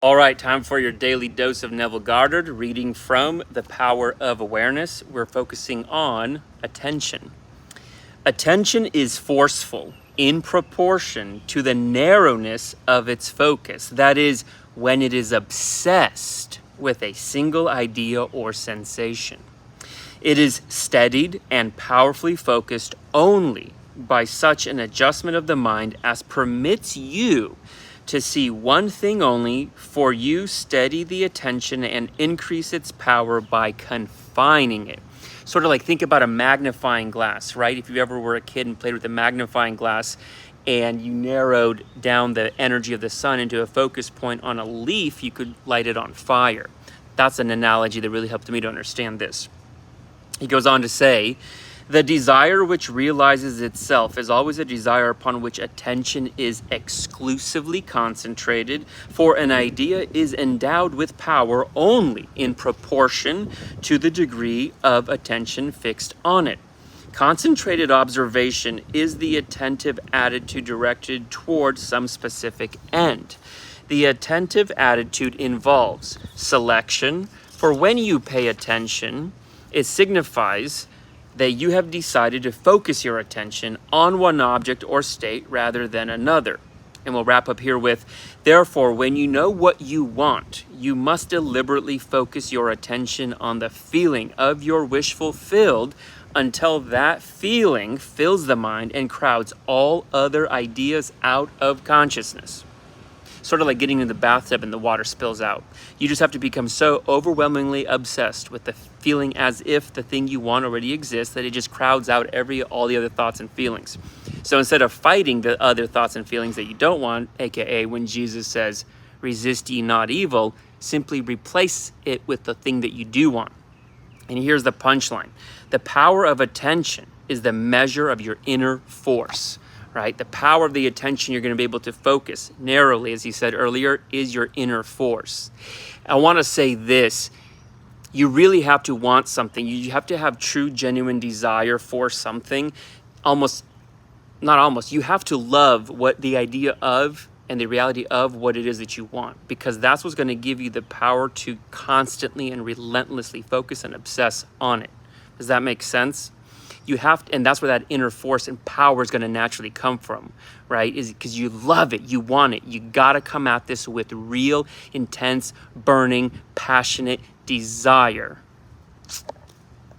All right, time for your daily dose of Neville Goddard, reading from The Power of Awareness. We're focusing on attention. Attention is forceful in proportion to the narrowness of its focus. That is, when it is obsessed with a single idea or sensation. It is steadied and powerfully focused only by such an adjustment of the mind as permits you to see one thing only. For you steady the attention and increase its power by confining it. Sort of like, think about a magnifying glass, right? If you ever were a kid and played with a magnifying glass and you narrowed down the energy of the sun into a focus point on a leaf, you could light it on fire. That's an analogy that really helped me to understand this. He goes on to say, the desire which realizes itself is always a desire upon which attention is exclusively concentrated, for an idea is endowed with power only in proportion to the degree of attention fixed on it. Concentrated observation is the attentive attitude directed towards some specific end. The attentive attitude involves selection, for when you pay attention, it signifies that you have decided to focus your attention on one object or state rather than another. And we'll wrap up here with, therefore, when you know what you want, you must deliberately focus your attention on the feeling of your wish fulfilled until that feeling fills the mind and crowds all other ideas out of consciousness. Sort of like getting in the bathtub and the water spills out. You just have to become so overwhelmingly obsessed with the feeling as if the thing you want already exists that it just crowds out all the other thoughts and feelings. So instead of fighting the other thoughts and feelings that you don't want, aka when Jesus says, resist ye not evil, simply replace it with the thing that you do want. And here's the punchline. The power of attention is the measure of your inner force. Right? The power of the attention you're going to be able to focus narrowly, as he said earlier, is your inner force. I want to say this. You really have to want something. You have to have true, genuine desire for something. You have to love what the idea of and the reality of what it is that you want, because that's what's going to give you the power to constantly and relentlessly focus and obsess on it. Does that make sense? You have to, and that's where that inner force and power is going to naturally come from, right? Is because you love it, you want it. You got to come at this with real, intense, burning, passionate desire.